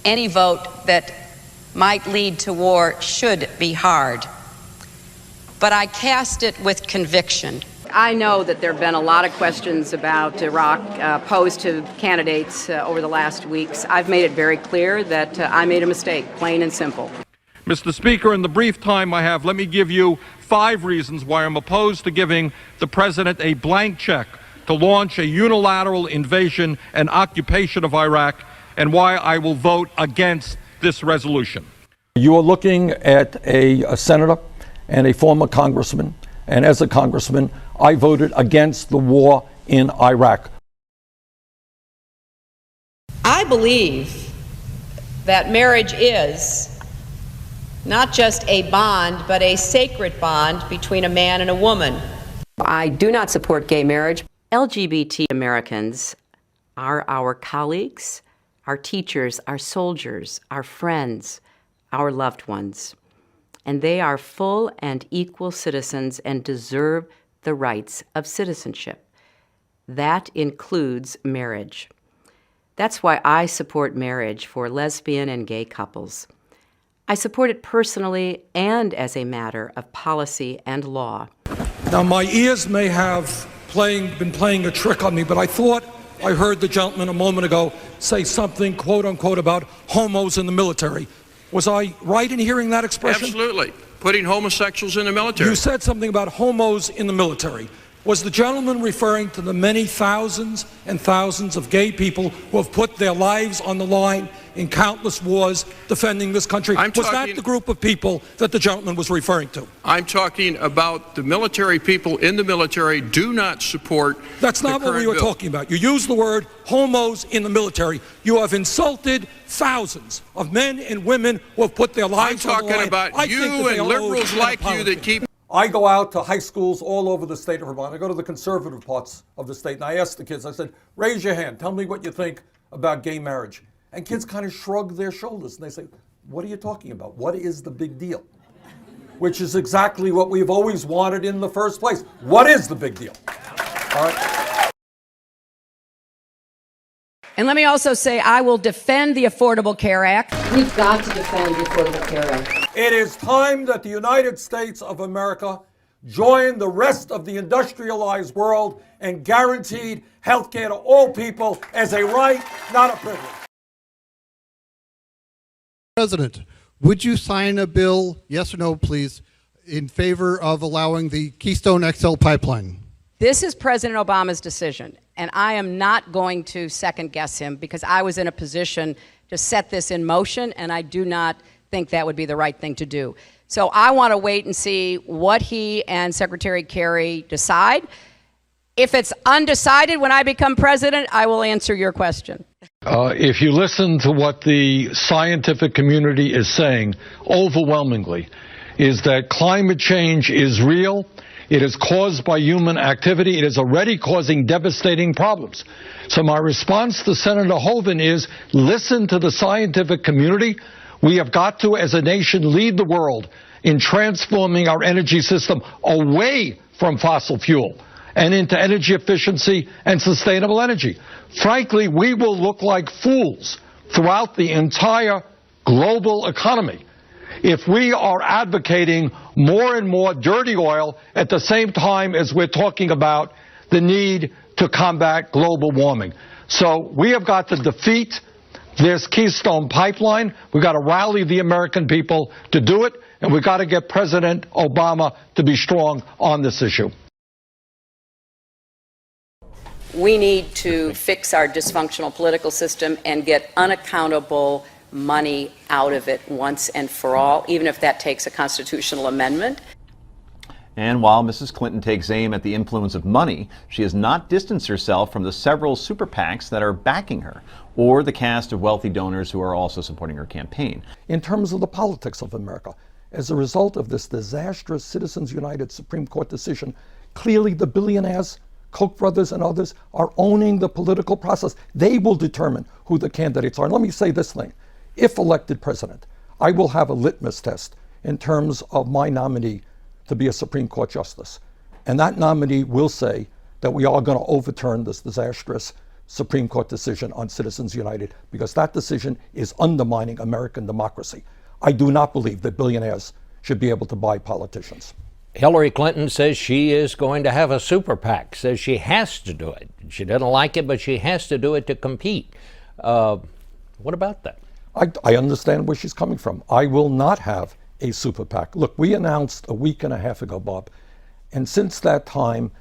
Any vote that might lead to war should be hard, but I cast it with conviction. I know that there have been a lot of questions about Iraq posed to candidates over the last weeks. I've made it very clear that I made a mistake, plain and simple. Mr. Speaker, in the brief time I have, let me give you 5 reasons why I'm opposed to giving the President a blank check to launch a unilateral invasion and occupation of Iraq, and why I will vote against this resolution. You are looking at a senator and a former congressman, and as a congressman, I voted against the war in Iraq. I believe that marriage is not just a bond, but a sacred bond between a man and a woman. I do not support gay marriage. LGBT Americans are our colleagues, our teachers, our soldiers, our friends, our loved ones. And they are full and equal citizens and deserve the rights of citizenship. That includes marriage. That's why I support marriage for lesbian and gay couples. I support it personally and as a matter of policy and law. Now, my ears may have been playing a trick on me, but I thought I heard the gentleman a moment ago say something, quote unquote, about homos in the military. Was I right in hearing that expression? Absolutely. Putting homosexuals in the military. You said something about homos in the military. Was the gentleman referring to the many thousands and thousands of gay people who have put their lives on the line in countless wars defending this country? Was that the group of people that the gentleman was referring to? I'm talking about the military. People in the military do not support. That's not what we were talking about. You used the word homos in the military. You have insulted thousands of men and women who have put their lives on the line. I'm talking about you and liberals like you that keep. I go out to high schools all over the state of Vermont. I go to the conservative parts of the state, and I ask the kids, I said, raise your hand. Tell me what you think about gay marriage. And kids kind of shrug their shoulders, and they say, what are you talking about? What is the big deal? Which is exactly what we've always wanted in the first place. What is the big deal? All right. And let me also say, I will defend the Affordable Care Act. We've got to defend the Affordable Care Act. It is time that the United States of America join the rest of the industrialized world and guaranteed health care to all people as a right, not a privilege. President, would you sign a bill, yes or no, please, in favor of allowing the Keystone XL pipeline? This is President Obama's decision, and I am not going to second guess him because I was in a position to set this in motion, and I do not think that would be the right thing to do. So I want to wait and see what he and Secretary Kerry decide. If it's undecided when I become president, I will answer your question. If you listen to what the scientific community is saying, overwhelmingly, is that climate change is real. It is caused by human activity. It is already causing devastating problems. So my response to Senator Hoeven is, listen to the scientific community. We have got to, as a nation, lead the world in transforming our energy system away from fossil fuel and into energy efficiency and sustainable energy. Frankly, we will look like fools throughout the entire global economy if we are advocating more and more dirty oil at the same time as we're talking about the need to combat global warming. So we have got to defeat this Keystone Pipeline. We've got to rally the American people to do it, and we've got to get President Obama to be strong on this issue. We need to fix our dysfunctional political system and get unaccountable money out of it once and for all, even if that takes a constitutional amendment. And while Mrs. Clinton takes aim at the influence of money, she has not distanced herself from the several super PACs that are backing her, or the cast of wealthy donors who are also supporting her campaign. In terms of the politics of America, as a result of this disastrous Citizens United Supreme Court decision, clearly the billionaires, Koch brothers and others, are owning the political process. They will determine who the candidates are. And let me say this thing. If elected president, I will have a litmus test in terms of my nominee to be a Supreme Court justice. And that nominee will say that we are going to overturn this disastrous Supreme Court decision on Citizens United, because that decision is undermining American democracy. I do not believe that billionaires should be able to buy politicians. Hillary Clinton says she is going to have a super PAC, says she has to do it. She doesn't like it, but she has to do it to compete. What about that? I understand where she's coming from. I will not have a super PAC. Look, we announced a week and a half ago, Bob, and since that time,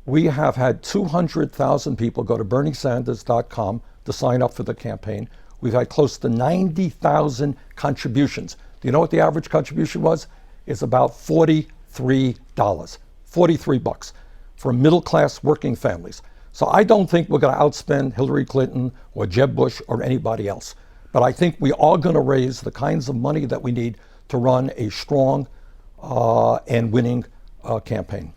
we have had 200,000 people go to BernieSanders.com to sign up for the campaign. We've had close to 90,000 contributions. Do you know what the average contribution was? It's about $43, $43 for middle-class working families. So I don't think we're going to outspend Hillary Clinton or Jeb Bush or anybody else. But I think we are going to raise the kinds of money that we need to run a strong and winning campaign.